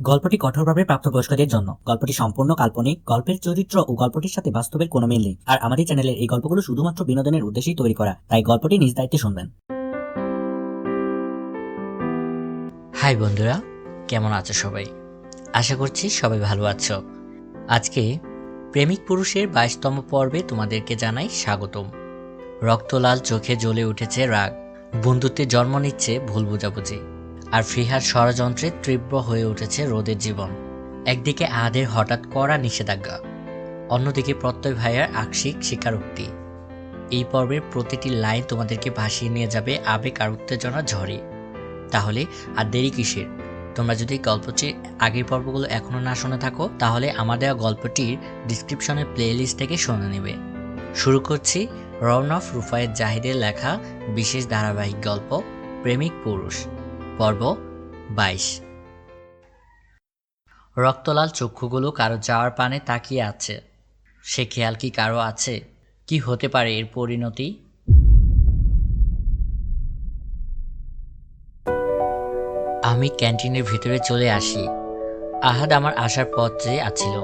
গল্পটি কঠোরভাবে প্রাপ্তবয়স্কদের জন্য। গল্পটি সম্পূর্ণ কাল্পনিক, গল্পের চরিত্র ও গল্পটির সাথে বাস্তবের কোনো মিল নেই। আর আমাদের চ্যানেলের এই গল্পগুলো শুধুমাত্র বিনোদনের উদ্দেশ্যেই তৈরি করা, তাই গল্পটি নিজ দায়িত্বে শুনবেন। হাই বন্ধুরা, কেমন আছো সবাই? আশা করছি সবাই ভালো আছো। আজকে প্রেমিক পুরুষের 22তম পর্বে তোমাদেরকে জানাই স্বাগতম। রক্তলাল চোখে জ্বলে উঠেছে রাগ, বন্ধুত্বে জন্ম নিচ্ছে ভুল বোঝাবুঝি, আর ফিহার ষড়যন্ত্রে তীব্র হয়ে উঠেছে রোদের জীবন। একদিকে আহাদের হঠাৎ করা নিষেধাজ্ঞা, অন্যদিকে প্রত্যয় ভাইয়ার আংশিক স্বীকারোক্তি। এই পর্বের প্রতিটি লাইন তোমাদেরকে ভাসিয়ে নিয়ে যাবে আবেগ আর উত্তেজনা ঝড়ে। তাহলে আর দেরি কিসের? তোমরা যদি গল্পটির আগের পর্বগুলো এখনো না শুনে থাকো, তাহলে আমার দেওয়া গল্পটির ডিসক্রিপশনের প্লেলিস্ট থেকে শুনে নেবে। শুরু করছি রওনক রুফায়েত জাহিদের লেখা বিশেষ ধারাবাহিক গল্প প্রেমিক পুরুষ, পর্ব 22। রক্তলাল চক্ষুগুলো কারো যাওয়ার পানে তাকিয়ে আছে। সে খেয়াল কি কারো আছে? কি হতে পারে এর পরিণতি? আমি ক্যান্টিনের ভিতরে চলে আসি। আহাদ আমার আসার পথ চেয়ে আছিল,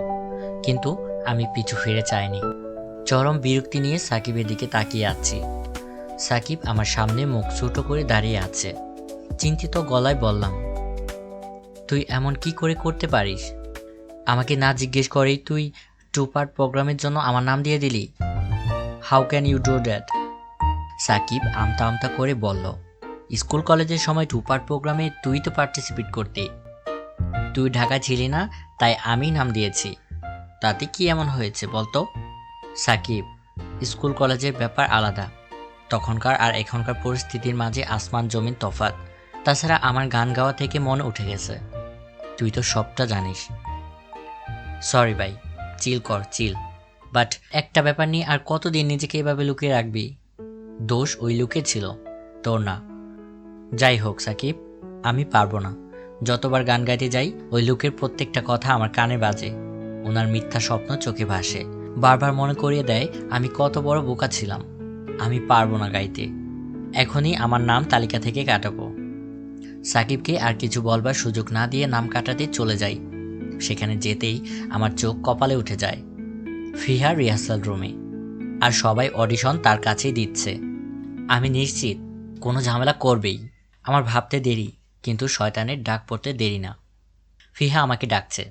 কিন্তু আমি পিছু ফিরে চাইনি। চরম বিরক্তি নিয়ে সাকিবের দিকে তাকিয়ে আছি। সাকিব আমার সামনে মুখ ছোট করে দাঁড়িয়ে আছে। চিন্তিত গলায় বললাম, তুই এমন কি করে করতে পারিস? আমাকে না জিজ্ঞেস করেই তুই 2 পার্ট প্রোগ্রামের জন্য আমার নাম দিয়ে দিলি। How can you do that? Sakib আমতা আমতা করে বলল, স্কুল কলেজের সময় 2 পার্ট প্রোগ্রামে তুই তো পার্টিসিপেট করতে। তুই ঢাকা ছিলি না, তাই আমি নাম দিয়েছি। তাতে কি এমন হয়েছে বলতো? সাকিব, স্কুল কলেজের ব্যাপার আলাদা। তখনকার আর এখনকার পরিস্থিতির মাঝে আসমান জমিন তফাৎ। তাছাড়া আমার গান গাওয়া থেকে মনে উঠে গেছে, তুই তো সবটা জানিস। সরি ভাই, চিল কর চিল। বাট একটা ব্যাপার নিয়ে আর কতদিন নিজেকে এভাবে লুকিয়ে রাখবি? দোষ ওই লুকে ছিল, তোর না। যাই হোক সাকিব, আমি পারবো না। যতবার গান গাইতে যাই, ওই লোকের প্রত্যেকটা কথা আমার কানে বাজে। ওনার মিথ্যা স্বপ্ন চোখে ভাসে, বারবার মনে করিয়ে দেয় আমি কত বড় বোকা ছিলাম। আমি পারবো না গাইতে। এখনই আমার নাম তালিকা থেকে কাটাবো। সাকিবকে আর কিছু বলবার সুযোগ না দিয়ে নাম কাটাতে চলে যাই। সেখানে যেতেই আমার চোখ কপালে উঠে যায়। ফিহা রিহার্সাল রুমে, আর সবাই অডিশন তার কাছেই দিচ্ছে। আমি নিশ্চিত কোনো ঝামেলা করবেই। আমার ভাবতে দেরি, কিন্তু শয়তানের ডাক পড়তে দেরি না। ফিহা আমাকে ডাকছে।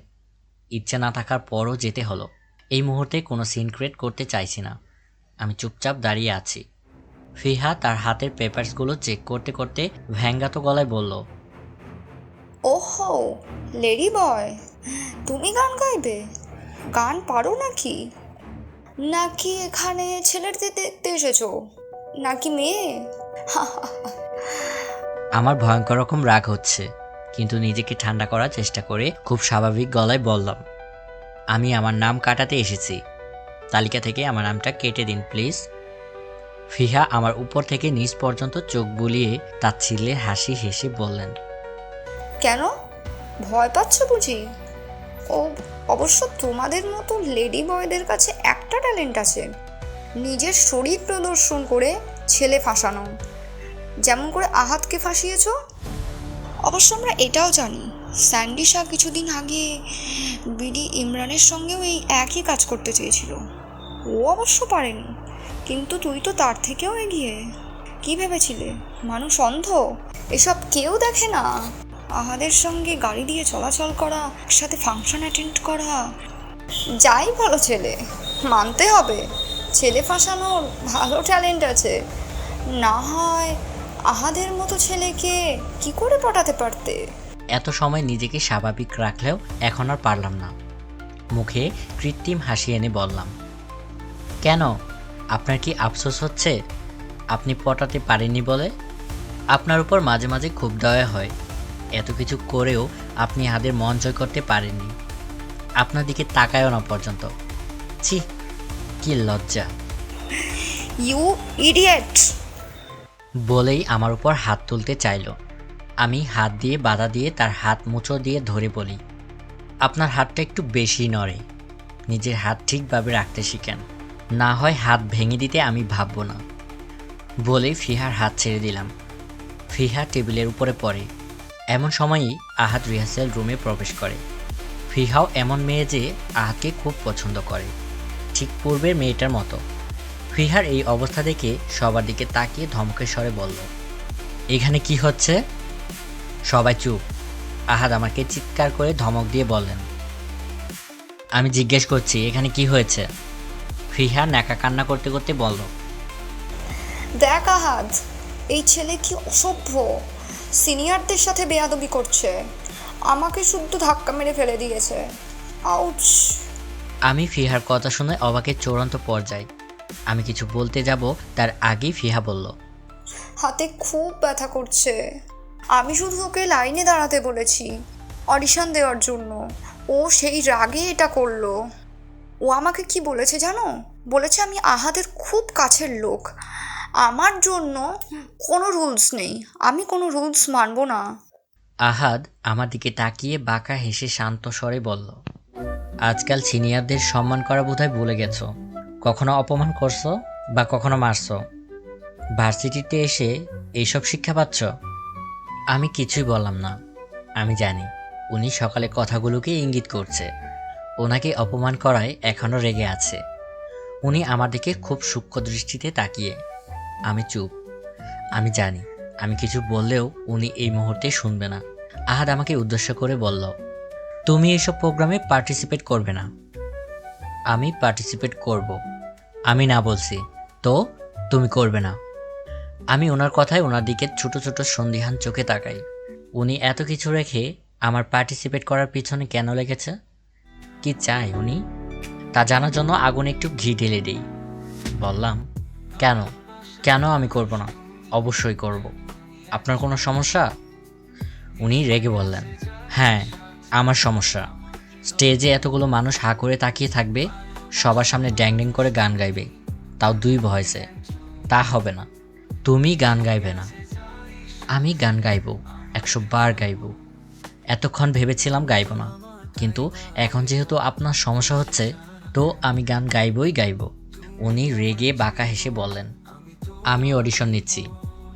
ইচ্ছে না থাকার পরও যেতে হলো। এই মুহূর্তে কোনো সিন ক্রিয়েট করতে চাইছি না। আমি চুপচাপ দাঁড়িয়ে আছি। ফিহা তার হাতের পেপারসগুলো চেক করতে করতে ভ্যাঙ্গাত গলায় বলল, ওহো লেডি বয়, তুমি গান গাইবে? গান পারো নাকি? নাকি এখানে ছেলেদের দেখতে এসেছো, নাকি মেয়ে? আমার ভয়ঙ্কর রকম রাগ হচ্ছে, কিন্তু নিজেকে ঠান্ডা করার চেষ্টা করে খুব স্বাভাবিক গলায় বললাম, আমি আমার নাম কাটাতে এসেছি। তালিকা থেকে আমার নামটা কেটে দিন প্লিজ। ফিহা আমার উপর থেকে নিচ পর্যন্ত চোখ বুলিয়ে তাচ্ছিল্যের হাসি হেসে বললেন, কেন, ভয় পাচ্ছ বুঝি? ও, অবশ্য তোমাদের মতো লেডি বয়দের কাছে একটা ট্যালেন্ট আছে, নিজের শরীর প্রদর্শন করে ছেলে ফাঁসানো, যেমন করে আহাতকে ফাঁসিয়েছ। অবশ্য আমরা এটাও জানি, স্যান্ডি শাহ কিছুদিন আগে বিডি ইমরানের সঙ্গেও এই একই কাজ করতে চেয়েছিল। ও অবশ্য পারেনি, কিন্তু তুই তো তার থেকেও এগিয়ে। কি ভেবেছিলে মানুষ অন্ধ? এসব কেউ দেখে না। আহাদের সঙ্গে গাড়ি দিয়ে চলাচল করা, একসাথে ফাংশন অ্যাটেন্ড করা। যাই বলো ছেলে, মানতে হবে ছেলে ফাঁসানোর ভালো ট্যালেন্ট আছে। না হয় আহাদের মতো ছেলেকে কি করে পটাতে পারতে? এত সময় নিজেকে স্বাভাবিক রাখলেও এখন আর পারলাম না। মুখে কৃত্রিম হাসি এনে বললাম, কেন, আপনার কি আফসোস হচ্ছে আপনি পটাতে পারেননি বলে? আপনার উপর মাঝে মাঝে খুব দয়া হয়। এত কিছু করেও আপনি হাদের মন জয় করতে পারেননি। আপনার দিকে তাকায়ও না পর্যন্ত। ছি, কি লজ্জা। You idiot! বলেই আমার উপর হাত তুলতে চাইল। আমি হাত দিয়ে বাধা দিয়ে তার হাত মুচো দিয়ে ধরে বলি, আপনার হাতটা একটু বেশি নড়ে। নিজের হাত ঠিকভাবে রাখতে শিখেন, না হয় হাত ভেঙে দিতে আমি ভাববো না। বলেই ফিহার হাত ছেড়ে দিলাম। ফিহা টেবিলের উপরে পড়ে। এমন সময়ই আহাদ রিহার্সেল রুমে প্রবেশ করে। ফিহাও এমন মেয়ে যে আহাদকে খুব পছন্দ করে, ঠিক পূর্বের মেয়েটার মতো। ফিহার এই অবস্থা দেখে সবার দিকে তাকিয়ে ধমকের স্বরে বলল, এখানে কি হচ্ছে? সবাই চুপ। আহাদ আমাকে চিৎকার করে ধমক দিয়ে বললেন, আমি জিজ্ঞেস করছি এখানে কি হয়েছে? ফিহা ন্যাকা কান্না করতে করতে বলল, দেখ আহাদ, এই ছেলে কি অসভ্য, সিনিয়রদের সাথে বেয়াদবি করছে, আমাকে শুদ্ধ ধাক্কা মেরে ফেলে দিয়েছে। আউচ! আমি ফিহার কথা শুনে অবাকের চূড়ান্ত পর্যায়ে। আমি কিছু বলতে যাব তার আগেই ফিহা বলল, হাতে খুব ব্যথা করছে। আমি শুধু ওকে লাইনে দাঁড়াতে বলেছি অডিশন দেওয়ার জন্য, ও সেই রাগে এটা করলো। ও আমাকে কি বলেছে জানো? বলেছে আমি আহাদের খুব কাছের লোক, আমার জন্য কোনো রুলস নেই, আমি কোনো রুলস মানবো না। আহাদ আমার দিকে তাকিয়ে বাঁকা হেসে শান্ত স্বরে বলল, আজকাল সিনিয়রদের সম্মান করা বোধহয় ভুলে গেছো। কখনো অপমান করছো বা কখনো মারছো, ভার্সিটিতে এসে এইসব শিক্ষা পাচ্ছ? আমি কিছুই বললাম না। আমি জানি উনি সকালে কথাগুলোকে ইঙ্গিত করছে, ওনাকে অপমান করায় এখনও রেগে আছে। উনি আমার দিকে খুব সূক্ষ্ম দৃষ্টিতে তাকিয়ে। আমি চুপ। আমি জানি আমি কিছু বললেও উনি এই মুহূর্তে শুনবে না। আহাদ আমাকে উদ্দেশ্য করে বলল, তুমি এসব প্রোগ্রামে পার্টিসিপেট করবে না। আমি পার্টিসিপেট করব। আমি না বলছি তো তুমি করবে না। আমি ওনার কথায় ওনার দিকে ছোট ছোট সন্দিহান চোখে তাকাই। উনি এত কিছু রেখে আমার পার্টিসিপেট করার পিছনে কেন লেগেছে? কি চাই উনি? তা জানার জন্য আগুনে একটু ঘি ঢেলে দেই। বললাম, কেন কেন আমি করব না? অবশ্যই করব। আপনার কোনো সমস্যা? উনি রেগে বললেন, হ্যাঁ আমার সমস্যা। স্টেজে এতগুলো মানুষ হা করে তাকিয়ে থাকবে, সবার সামনে ড্যাং ড্যাং করে গান গাইবে, তাও 2 ভয়েসে। তা হবে না। তুমি গান গাইবে না, আমি গান গাইব, 100 বার গাইব। এতক্ষণ ভেবেছিলাম গাইব না, কিন্তু এখন যেহেতু আপনার সমস্যা হচ্ছে, তো আমি গান গাইবই গাইব। উনি রেগে বাঁকা হেসে বললেন, আমি অডিশন নিচ্ছি,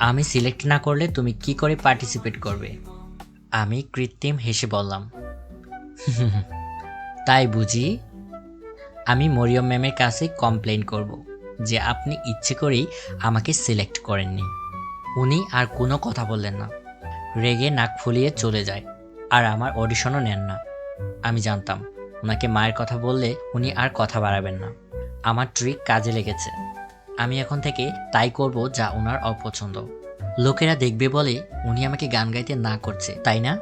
আমি সিলেক্ট না করলে তুমি কি করে পার্টিসিপেট করবে? আমি কৃত্রিম হেসে বললাম, তাই বুঝি? আমি মরিয়ম ম্যামের কাছে কমপ্লেইন করব যে আপনি ইচ্ছে করেই আমাকে সিলেক্ট করেননি। উনি আর কোনো কথা বললেন না, রেগে নাক ফুলিয়ে চলে যায়, আর আমার অডিশনও নেন না। আমি জানতাম ওনাকে মায়ের কথা বললে উনি আর কথা বাড়াবেন না। আমার ট্রিক কাজে লেগেছে। আমি এখন থেকে তাই করব যা ওনার অপছন্দ। লোকেরা দেখবে বলে উনি আমাকে গান গাইতে না করছে, তাই না?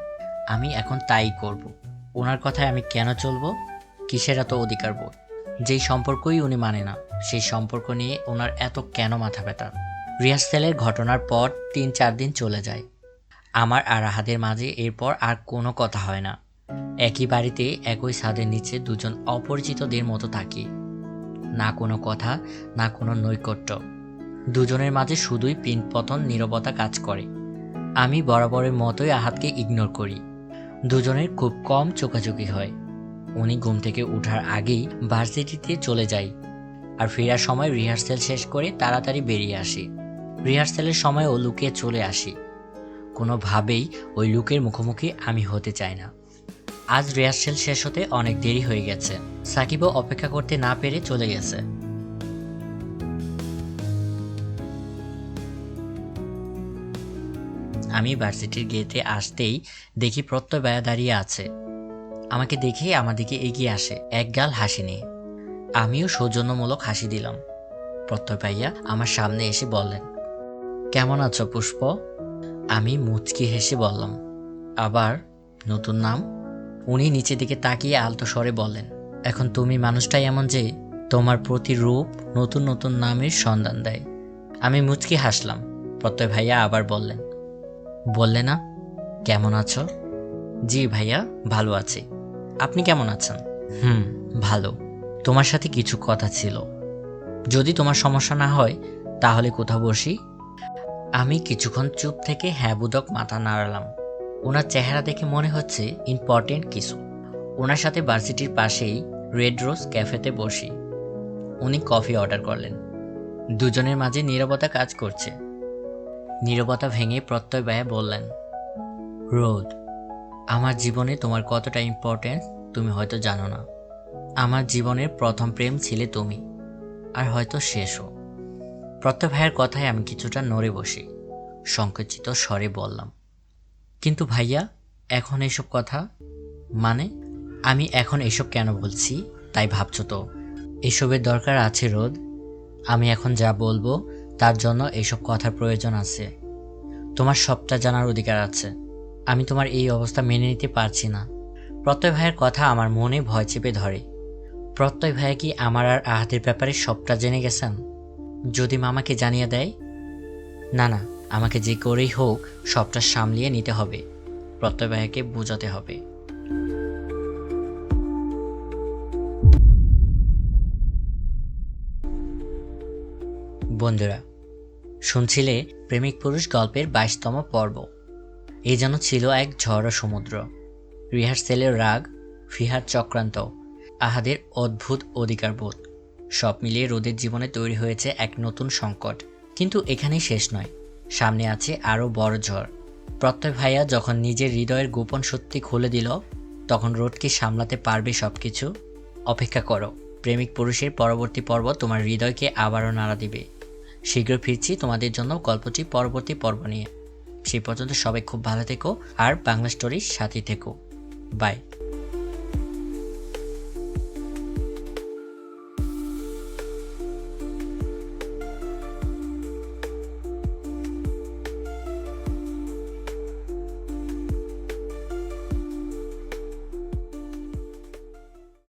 আমি এখন তাই করব। ওনার কথায় আমি কেন চলবো? কিসের এত অধিকার বোধ? যেই সম্পর্কই উনি মানে না, সেই সম্পর্ক নিয়ে ওনার এত কেন মাথা ব্যথা? রিহার্সেলের ঘটনার পর 3-4 দিন চলে যায়। আমার আর আহাদের মাঝে এরপর আর কোনো কথা হয় না। একই বাড়িতে একই ছাদের নিচে দুজন অপরিচিতদের মতো থাকি। না কোনো কথা, না কোনো নৈকট্য। দুজনের মাঝে শুধুই পিনপতন নীরবতা কাজ করে। আমি বরাবরের মতোই আহাদকে ইগনোর করি। দুজনের খুব কম চোখাচোখি হয়। উনি ঘুম থেকে ওঠার আগেই ভার্সিটিতে চলে যাই, আর ফেরার সময় রিহার্সেল শেষ করে তাড়াতাড়ি বেরিয়ে আসি। রিহার্সেলের সময়ও লুকিয়ে চলে আসি। কোনোভাবেই ওই লুকের মুখোমুখি আমি হতে চাই না। আজ রিহার্সেল শেষ হতে অনেক দেরি হয়ে গেছে। সাকিবও অপেক্ষা করতে না পেরে চলে গেছে। আমি ভার্সিটির গেটে আসতেই দেখি প্রত্যয় ভাইয়া দাঁড়িয়ে আছে। আমাকে দেখেই আমার দিকে এগিয়ে আসে একগাল হাসি নিয়ে। আমিও সৌজন্যমূলক হাসি দিলাম। প্রত্যয় ভাইয়া আমার সামনে এসে বললেন, কেমন আছো পুষ্প? আমি মুচকি হেসে বললাম, আবার নতুন নাম? উনি নিচের দিকে তাকিয়ে আলতো স্বরে বললেন, এখন তুমি মানুষটাই এমন যে তোমার প্রতি রূপ নতুন নতুন নামের সন্ধান দেয়। আমি মুচকি হাসলাম। প্রত্যয় ভাইয়া আবার বললে না কেমন আছো? জি ভাইয়া, ভালো আছি। আপনি কেমন আছেন? ভালো। তোমার সাথে কিছু কথা ছিল, যদি তোমার সমস্যা না হয় তাহলে কোথাও বসি? আমি কিছুক্ষণ চুপ থেকে হ্যাঁ বুদক মাথা নাড়ালাম। ওনার চেহারা দেখে মনে হচ্ছে ইম্পর্টেন্ট কিছু। ওনার সাথে ভার্সিটির পাশেই রেড রোজ ক্যাফেতে বসি। উনি কফি অর্ডার করলেন। দুজনের মাঝে নীরবতা কাজ করছে। নীরবতা ভেঙে প্রত্যয় ভাইয়া বললেন, রোদ, আমার জীবনে তোমার কতটা ইম্পর্টেন্স তুমি হয়তো জানো না। আমার জীবনের প্রথম প্রেম ছিলে তুমি, আর হয়তো শেষও। প্রত্যয় ভাইয়ের কথায় আমি কিছুটা নড়ে বসি, সংকুচিত স্বরে বললাম, কিন্তু ভাইয়া, এখন এসব কথা? মানে, আমি এখন এসব কেন বলছি তাই ভাবছো তো? এসবের দরকার আছে রোদ। আমি এখন যা বলবো তার জন্য এসব কথার প্রয়োজন আছে। তোমার সবটা জানার অধিকার আছে। আমি তোমার এই অবস্থা মেনে নিতে পারছি না। প্রত্যয় ভাইয়ের কথা আমার মনে ভয় চেপে ধরে। প্রত্যয় ভাইয়া কি আমার আর আহাতের ব্যাপারে সবটা জেনে গেছেন? যদি মামাকে জানিয়ে দেয়? না না, আমাকে যে করেই হোক সবটা সামলিয়ে নিতে হবে। প্রত্যয় ভাইয়াকে বোঝাতে হবে। বন্ধুরা, শুনছিলে প্রেমিক পুরুষ গল্পের 22তম পর্ব। এই যেন ছিল এক ঝড় সমুদ্র। রিহার্সেলের রাগ, ফিহার চক্রান্ত, আহাদের অদ্ভুত অধিকারবোধ, সব মিলিয়ে রোদের জীবনে তৈরি হয়েছে এক নতুন সংকট। কিন্তু এখানেই শেষ নয়, সামনে আছে আরও বড় ঝড়। প্রত্যয় ভাইয়া যখন নিজের হৃদয়ের গোপন সত্যি খুলে দিল, তখন রোদ কি সামলাতে পারবে সবকিছু? অপেক্ষা করো, প্রেমিক পুরুষের পরবর্তী পর্ব তোমার হৃদয়কে আবারও নাড়া দিবে। শীঘ্র ফিরছি তোমাদের জন্য গল্পটি পরবর্তী পর্ব নিয়ে। সেই পর্যন্ত সবাই খুব ভালো থেকো আর বাংলা স্টোরির সাথে থেকো। বাই।